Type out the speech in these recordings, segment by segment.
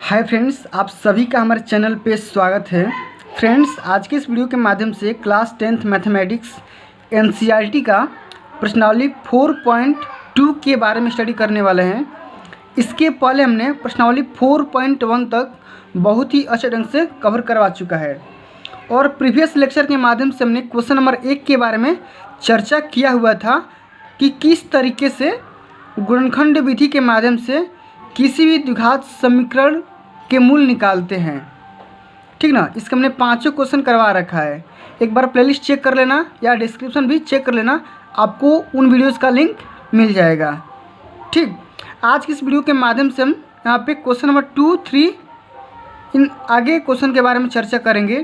Hi friends, आप सभी का हमारे चैनल पे स्वागत है। फ्रेंड्स, आज के इस वीडियो के माध्यम से क्लास 10th मैथमेटिक्स एनसीईआरटी का प्रश्नावली 4.2 के बारे में स्टडी करने वाले हैं। इसके पहले हमने प्रश्नावली 4.1 तक बहुत ही अच्छे ढंग से कवर करवा चुका है और प्रीवियस लेक्चर के माध्यम से हमने क्वेश्चन नंबर 1 के बारे में चर्चा किया हुआ था कि किस तरीके से गुणनखंड विधि के माध्यम से किसी भी द्विघात समीकरण के मूल निकालते हैं। ठीक ना, इसका हमने 5 क्वेश्चन करवा रखा है। एक बार प्लेलिस्ट चेक कर लेना या डिस्क्रिप्शन भी चेक कर लेना, आपको उन वीडियोस का लिंक मिल जाएगा। ठीक, आज की इस वीडियो के माध्यम से हम यहाँ पे क्वेश्चन नंबर 2, 3 इन आगे क्वेश्चन के बारे में चर्चा करेंगे।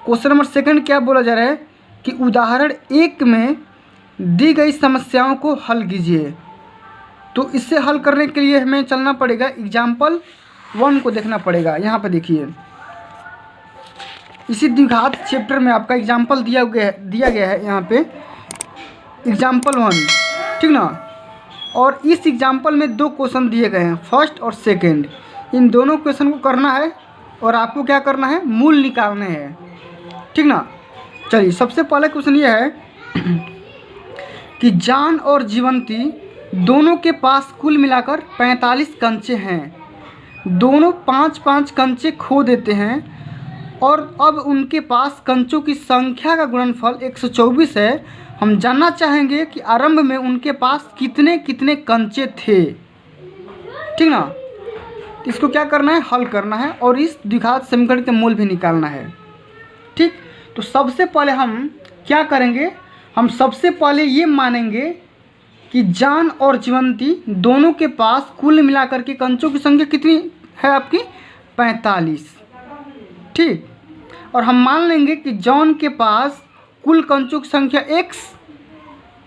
क्वेश्चन नंबर 2 क्या बोला जा रहा है कि उदाहरण 1 में दी गई समस्याओं को हल कीजिए। तो इससे हल करने के लिए हमें चलना पड़ेगा, एग्जाम्पल 1 को देखना पड़ेगा। यहाँ पे देखिए, इसी द्विघात चैप्टर में आपका एग्जाम्पल दिया गया है यहाँ पे एग्जाम्पल 1। ठीक ना, और इस एग्जाम्पल में 2 क्वेश्चन दिए गए हैं, फर्स्ट और सेकंड। इन दोनों क्वेश्चन को करना है और आपको क्या करना है, मूल निकालने हैं। ठीक ना, चलिए सबसे पहला क्वेश्चन ये है कि जॉन और जीवंती दोनों के पास कुल मिलाकर 45 कंचे हैं। दोनों 5-5 कंचे खो देते हैं और अब उनके पास कंचों की संख्या का गुणनफल 124 है। हम जानना चाहेंगे कि आरंभ में उनके पास कितने कितने कंचे थे। ठीक ना, इसको क्या करना है, हल करना है और इस द्विघात समीकरण के मूल भी निकालना है। ठीक, तो सबसे पहले हम क्या करेंगे, हम सबसे पहले ये मानेंगे कि जॉन और जीवंती दोनों के पास कुल मिलाकर के कंचों की संख्या कितनी है, आपकी 45। ठीक, और हम मान लेंगे कि जॉन के पास कुल कंचों की संख्या x,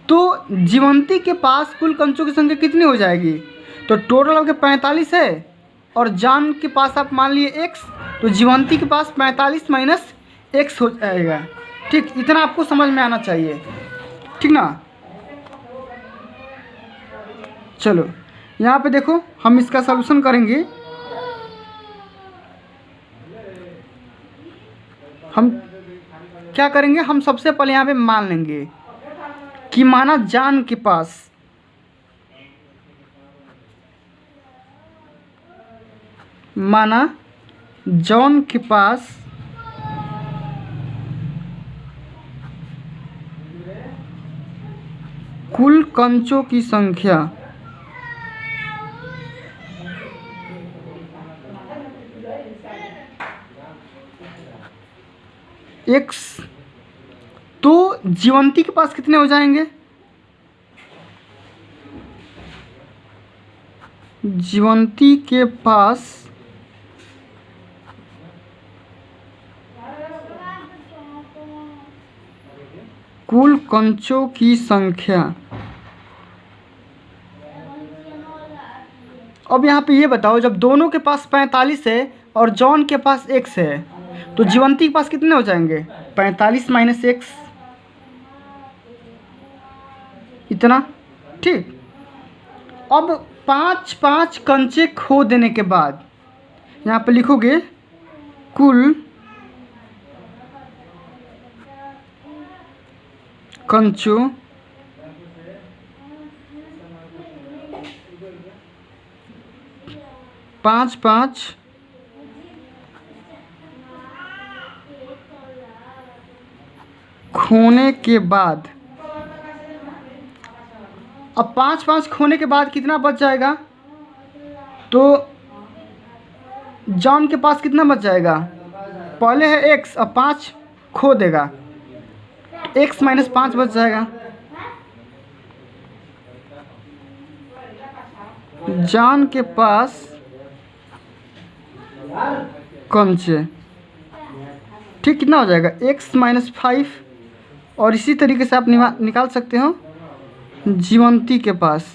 तो जीवंती के पास कुल कंचों की संख्या कितनी हो जाएगी, तो टोटल आपके 45 है और जॉन के पास आप मान लिए x, तो जीवंती के पास 45 माइनस x हो जाएगा। ठीक, इतना आपको समझ में आना चाहिए। ठीक ना, चलो यहाँ पे देखो, हम इसका सलूशन करेंगे। हम क्या करेंगे, हम सबसे पहले यहाँ पे मान लेंगे कि माना जॉन के पास कुल कंचों की संख्या x, तो जीवंती के पास कितने हो जाएंगे, जीवंती के पास कुल कंचों की संख्या। अब यहाँ पे ये बताओ, जब दोनों के पास 45 है और जॉन के पास x है, तो जीवंती के पास कितने हो जाएंगे, 45 माइनस x, इतना। ठीक, अब 5-5 कंचे खो देने के बाद यहाँ पे लिखोगे कुल कंचों पाँच खोने के बाद, अब 5-5 खोने के बाद कितना बच जाएगा, तो जॉन के पास कितना बच जाएगा, पहले है x, अब 5 खो देगा, x माइनस 5 बच जाएगा। जॉन के पास कंचे, ठीक, कितना हो जाएगा, x माइनस 5। और इसी तरीके से आप निकाल सकते हो जीवंती के पास।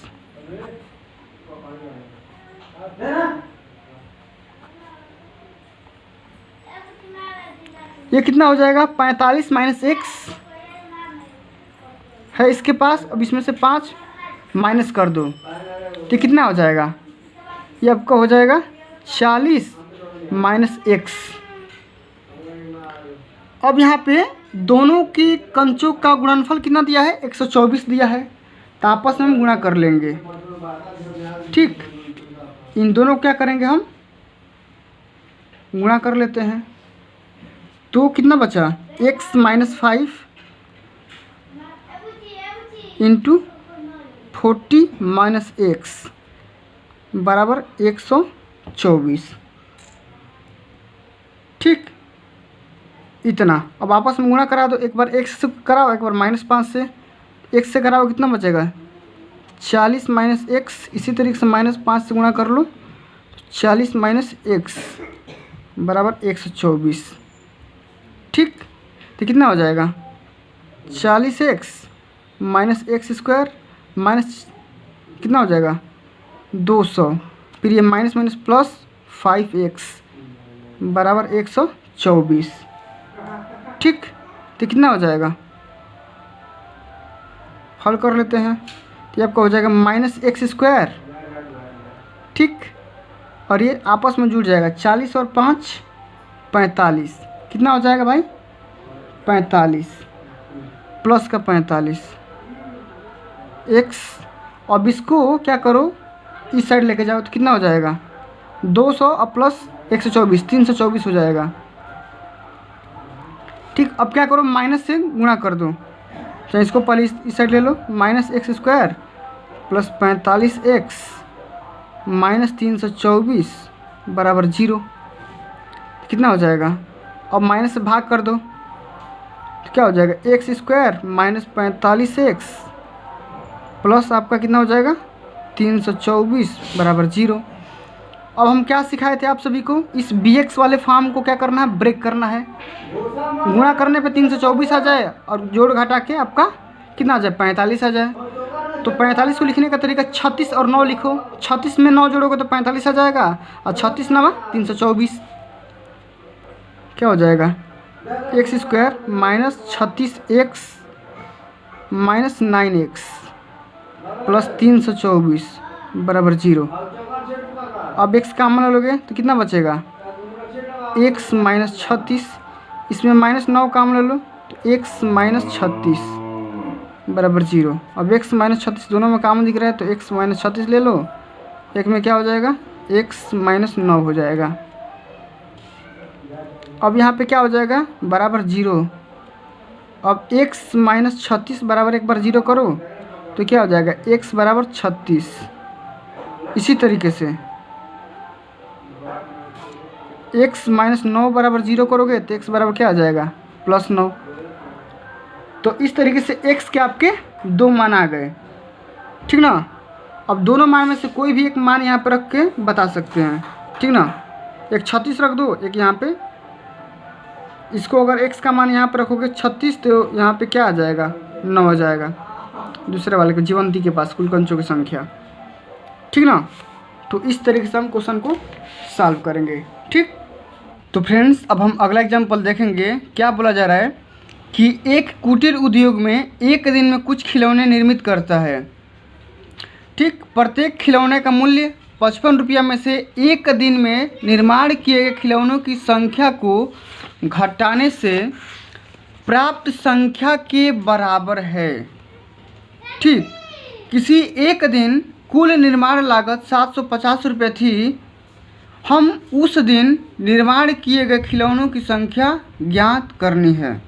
ये कितना हो जाएगा, 45 माइनस x है इसके पास, अब इसमें से 5 माइनस कर दो, तो कितना हो जाएगा, ये आपका हो जाएगा 40 माइनस एक्स। अब यहाँ पे दोनों की कंचों का गुणनफल कितना दिया है, 124 दिया है, तो आपस में हम गुणा कर लेंगे। ठीक, इन दोनों क्या करेंगे, हम गुणा कर लेते हैं। तो कितना बचा, x minus 5 into 40 minus x बराबर 124। ठीक, इतना। अब आपस में गुणा करा दो, एक बार x से कराओ, एक बार -5 से। x से कराओ कितना बचेगा, 40 माइनस एक्स। इसी तरीके से -5 से गुणा कर लो, 40 माइनस एक्स बराबर 124। ठीक, तो कितना हो जाएगा, 40x minus x square minus कितना हो जाएगा 200, फिर ये माइनस माइनस प्लस 5x बराबर 124। ठीक, तो कितना हो जाएगा, हल कर लेते हैं। तो ये आपका हो जाएगा माइनस एक्स स्क्वायर। ठीक, और ये आपस में जुड़ जाएगा, 40 और 5 45। कितना हो जाएगा भाई, 45 प्लस का 45 एक्स। अब इसको क्या करो, इस साइड लेके जाओ, तो कितना हो जाएगा 200 और प्लस 124 324 हो जाएगा। ठीक, अब क्या करो, माइनस से गुणा कर दो, तो इसको पहले इस साइड ले लो, minus x square plus 45x minus 324 बराबर 0। कितना हो जाएगा, अब माइनस से भाग कर दो, तो क्या हो जाएगा, x square minus 45x plus आपका कितना हो जाएगा 324 बराबर 0। अब हम क्या सिखाए थे आप सभी को, इस bx वाले फॉर्म को क्या करना है, ब्रेक करना है। गुणा करने पे 324 आ जाए और जोड़ घटा के आपका कितना आ जाए, 45 आ जाए। तो 45 को लिखने का तरीका 36 और 9 लिखो, 36 में 9 जोड़ोगे तो 45 आ जाएगा, और 36 9 324। क्या हो जाएगा, x square minus 36x minus 9x plus 324 बराबर 0। अब x कॉमन लोगे तो कितना बचेगा, x माइनस 36, इसमें माइनस 9 कॉमन ले लो, तो x माइनस 36 बराबर 0। अब x माइनस 36 दोनों में कॉमन दिख रहा है, तो x माइनस 36 ले लो, एक में क्या हो जाएगा, x माइनस 9 हो जाएगा। अब यहाँ पे क्या हो जाएगा, बराबर 0। अब x माइनस 36 बराबर एक बार 0 करो, तो क्या हो जाएगा, x बराबर 36। इसी तरीके से x माइनस 9 बराबर 0 करोगे तो x बराबर क्या आ जाएगा, प्लस 9। तो इस तरीके से x के आपके दो मान आ गए। ठीक ना, अब दोनों मान में से कोई भी एक मान यहाँ पर रख के बता सकते हैं। ठीक ना, एक 36 रख दो, एक यहाँ पे, इसको अगर x का मान यहाँ पर रखोगे 36, तो यहाँ पे क्या आ जाएगा, 9 आ जाएगा, दूसरे वाले के जीवंती के पास कुल कंचों की संख्या। ठीक ना, तो इस तरीके से हम क्वेश्चन को सॉल्व करेंगे। ठीक, तो फ्रेंड्स अब हम अगला एग्जाम्पल देखेंगे। क्या बोला जा रहा है कि एक कुटीर उद्योग में एक दिन में कुछ खिलौने निर्मित करता है। ठीक, प्रत्येक खिलौने का मूल्य 55 रुपया में से एक दिन में निर्माण किए गए खिलौनों की संख्या को घटाने से प्राप्त संख्या के बराबर है। ठीक, किसी एक दिन कुल निर्माण लागत 750 रुपये थी। हम उस दिन निर्माण किए गए खिलौनों की संख्या ज्ञात करनी है।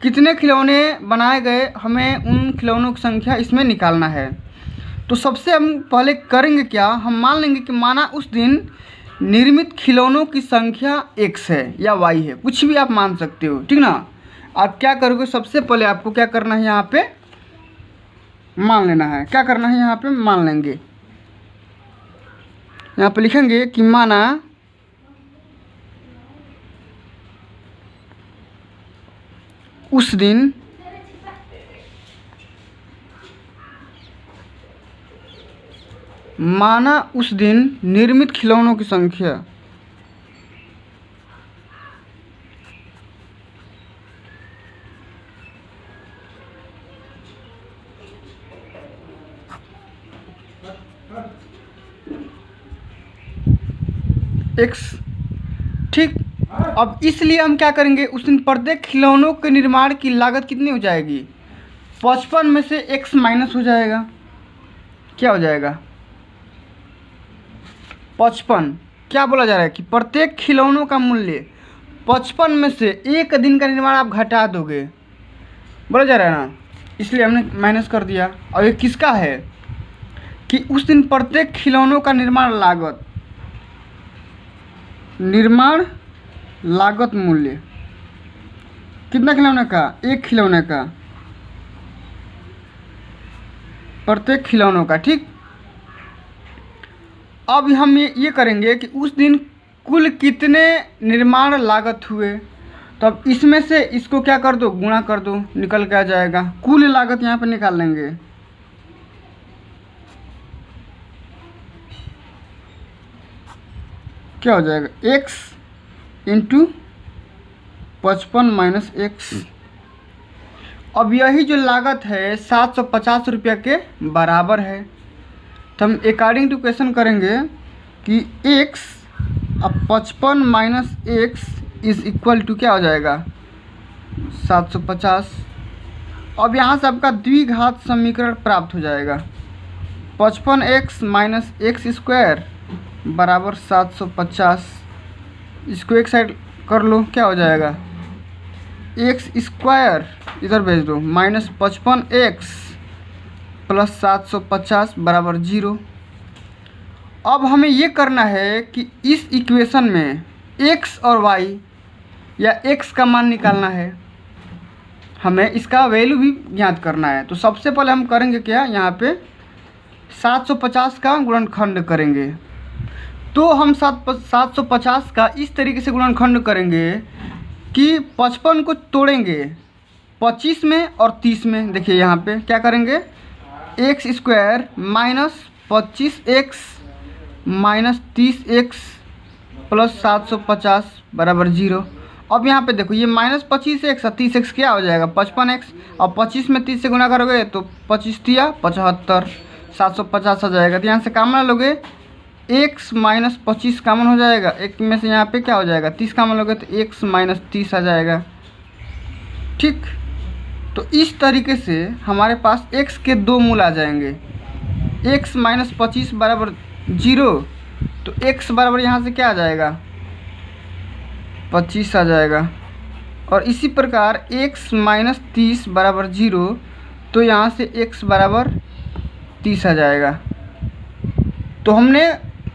कितने खिलौने बनाए गए, हमें उन खिलौनों की संख्या इसमें निकालना है। तो सबसे हम पहले करेंगे क्या, हम मान लेंगे कि माना उस दिन निर्मित खिलौनों की संख्या x है या y है, कुछ भी आप मान सकते हो। ठीक ना, आप क्या करोगे, सबसे पहले आपको क्या करना है, यहाँ पे मान लेना है। क्या करना है, यहाँ पे मान लेंगे, यहाँ पे लिखेंगे कि माना उस दिन निर्मित खिलौनों की संख्या एक्स। ठीक, अब इसलिए हम क्या करेंगे, उस दिन प्रत्येक खिलौनों के निर्माण की लागत कितनी हो जाएगी, 55 में से x माइनस हो जाएगा, क्या हो जाएगा 55। क्या बोला जा रहा है कि प्रत्येक खिलौनों का मूल्य 55 में से एक दिन का निर्माण आप घटा दोगे, बोला जा रहा है ना, इसलिए हमने माइनस कर दिया। और ये किसका है कि उस दिन प्रत्येक खिलौनों का निर्माण लागत मूल्य कितना खिलौने का, एक खिलौने का, प्रत्येक खिलौनों का। ठीक, अब हम ये करेंगे कि उस दिन कुल कितने निर्माण लागत हुए, तो अब इसमें से इसको क्या कर दो, गुणा कर दो, निकल के आ जाएगा। कुल लागत यहाँ पर निकाल लेंगे, क्या हो जाएगा x इंटू 55 माइनस एक्स। अब यही जो लागत है 750 रुपया के बराबर है, तो हम अकॉर्डिंग टू क्वेश्चन करेंगे कि x अब 55 minus x is equal to क्या हो जाएगा 750। अब यहाँ से आपका द्विघात समीकरण प्राप्त हो जाएगा, 55x माइनस एक्स स्क्वायर बराबर 750। इसको एक साइड कर लो, क्या हो जाएगा एक्स स्क्वायर इधर भेज दो माइनस 55x प्लस 750 बराबर 0। अब हमें ये करना है कि इस इक्वेशन में x और y या x का मान निकालना है, हमें इसका वैल्यू भी ज्ञात करना है। तो सबसे पहले हम करेंगे क्या, यहाँ पे 750 का गुणनखंड करेंगे। तो हम 750 का इस तरीके से गुणनखंड करेंगे कि 55 को तोड़ेंगे 25 में और 30 में। देखिए यहाँ पे क्या करेंगे, x square minus 25x minus 30x plus 750 बराबर 0। अब यहाँ पे देखो ये माइनस 25x और 30x क्या हो जाएगा 55x, और 25 में 30 से गुणा करोगे तो 25 तिया 75, 750 आ जाएगा। तो यहाँ से कामन लोगे x माइनस 25 कामन हो जाएगा, एक में से यहाँ पे क्या हो जाएगा 30 कामन लोगे तो x माइनस 30 आ जाएगा। ठीक, तो इस तरीके से हमारे पास x के दो मूल आ जाएंगे, x माइनस 25 बराबर 0, तो x बराबर यहाँ से क्या आ जाएगा 25 आ जाएगा। और इसी प्रकार x माइनस 30 बराबर 0, तो यहाँ से x बराबर 30 आ जाएगा। तो हमने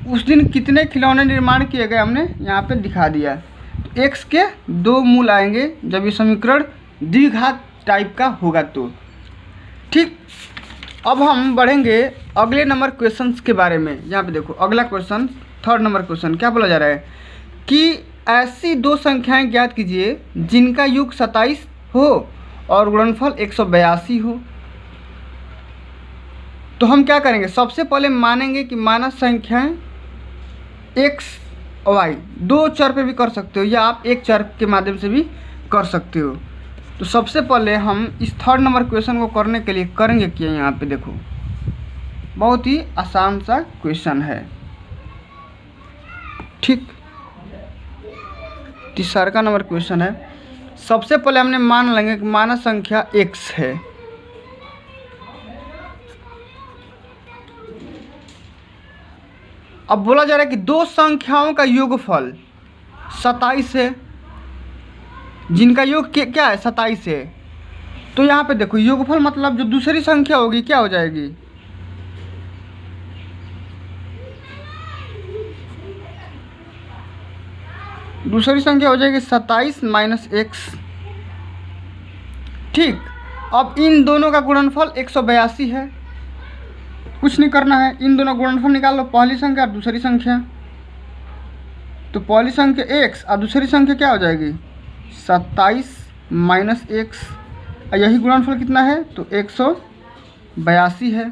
उस दिन कितने खिलौने निर्माण किए गए हमने यहाँ पे दिखा दिया। तो x के दो मूल आएंगे जब ये समीकरण द्विघात टाइप का होगा तो। ठीक, अब हम बढ़ेंगे अगले नंबर क्वेश्चंस के बारे में। यहाँ पे देखो अगला क्वेश्चन, थर्ड नंबर क्वेश्चन क्या बोला जा रहा है कि ऐसी दो संख्याएं ज्ञात कीजिए जिनका योग 27 हो और गुणनफल 182 हो। तो हम क्या करेंगे, सबसे पहले मानेंगे कि मानस संख्याएं x और y दो चर पे भी कर सकते हो या आप एक चर के माध्यम से भी कर सकते हो। तो सबसे पहले हम इस थर्ड नंबर क्वेश्चन को करने के लिए करेंगे कि यहाँ पे देखो बहुत ही आसान सा क्वेश्चन है। ठीक, तीसरा नंबर क्वेश्चन है। सबसे पहले हमने मान लेंगे कि मानस संख्या x है। अब बोला जा रहा है कि दो संख्याओं का योगफल 27 है, जिनका योग क्या है 27 है। तो यहाँ पे देखो योगफल मतलब जो दूसरी संख्या होगी क्या हो जाएगी, दूसरी संख्या हो जाएगी 27 माइनस एक्स। ठीक, अब इन दोनों का गुणनफल 182 है। कुछ नहीं करना है, इन दोनों गुणनफल निकाल लो, पहली संख्या और दूसरी संख्या। तो पहली संख्या x और दूसरी संख्या क्या हो जाएगी 27 माइनस एक्स। यही गुणनफल कितना है तो 182 है।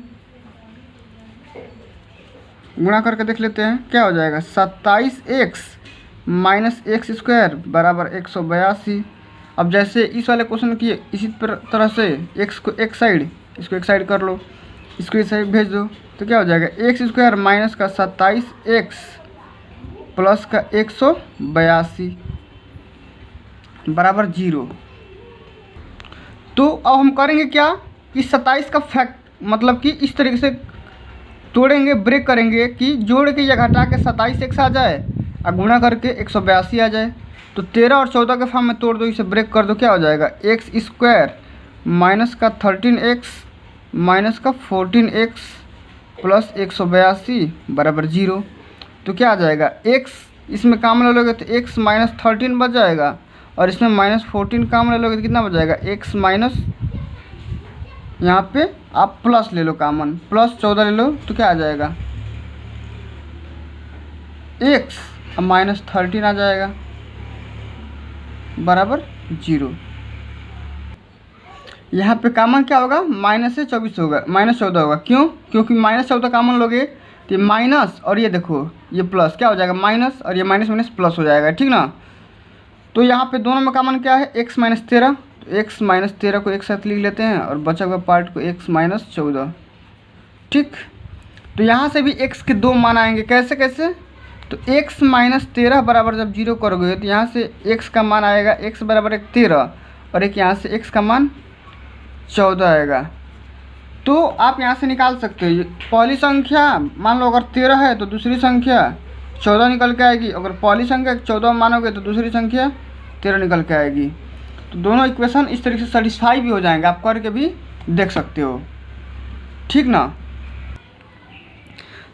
गुणा करके देख लेते हैं क्या हो जाएगा 27x माइनस एक्स स्क्वायर बराबर 182। अब जैसे इस वाले क्वेश्चन किए इसी तरह से x को एक साइड, इसको एक साइड कर लो, इसको इस साइड भेज दो, तो क्या हो जाएगा एक्स स्क्वायर माइनस का 27x प्लस का 182 बराबर 0। तो अब हम करेंगे क्या कि 27 का फैक्ट मतलब कि इस तरीके से तोड़ेंगे, ब्रेक करेंगे कि जोड़ के या घटा के 27 एक्स आ जाए और गुणा करके 182 आ जाए। तो 13 और 14 के फॉर्म में तोड़ दो, इसे ब्रेक कर दो, क्या हो जाएगा एक्स स्क्वायर माइनस का 13x माइनस का 14x प्लस 182 बराबर 0। तो क्या आ जाएगा x इसमें काम ले लोगे तो x माइनस 13 बच जाएगा और इसमें माइनस 14 काम ले लोगे तो कितना बच जाएगा x माइनस, यहाँ पे आप प्लस ले लो कामन, प्लस 14 ले लो तो क्या आ जाएगा x माइनस 13 आ जाएगा बराबर 0। यहाँ पे कामन क्या होगा माइनस से 24 होगा, माइनस 14 होगा। क्यों? क्योंकि माइनस 14 कामन लोगे तो ये माइनस और ये देखो ये प्लस, क्या हो जाएगा माइनस और ये माइनस माइनस प्लस हो जाएगा, ठीक ना। तो यहाँ पे दोनों में कामन क्या है x माइनस 13, तो x माइनस 13 को एक साथ लिख लेते हैं और बचा हुआ पार्ट को x माइनस 14, ठीक। तो यहाँ से भी x के दो मान आएंगे, कैसे कैसे, तो x माइनस 13 बराबर जब 0 करोगे तो यहाँ से x का मान आएगा x बराबर एक 13 और एक यहाँ से x का मान 14 आएगा। तो आप यहाँ से निकाल सकते हो पहली संख्या मान लो अगर 13 है तो दूसरी संख्या 14 निकल के आएगी, अगर पहली संख्या 14 मानोगे तो दूसरी संख्या 13 निकल के आएगी। तो दोनों इक्वेशन इस तरीके से सेटिस्फाई भी हो जाएंगे, आप करके भी देख सकते हो, ठीक ना।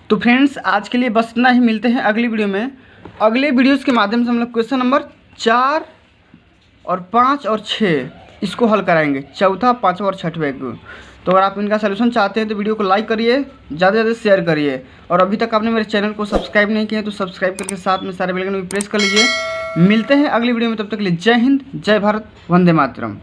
तो फ्रेंड्स आज के लिए बस इतना ही, मिलते हैं अगली वीडियो में। अगले वीडियोज़ के माध्यम से हम लोग क्वेश्चन नंबर 4 और 5 और 6 इसको हल कराएंगे, चौथा, पाँचवा और छठवें को। तो अगर आप इनका सलूशन चाहते हैं तो वीडियो को लाइक करिए, ज़्यादा से ज़्यादा शेयर करिए और अभी तक आपने मेरे चैनल को सब्सक्राइब नहीं किया तो सब्सक्राइब करके साथ में सारे बेल आइकन भी प्रेस कर लीजिए। मिलते हैं अगली वीडियो में, तब तक के लिए जय हिंद, जय भारत, वंदे मातरम।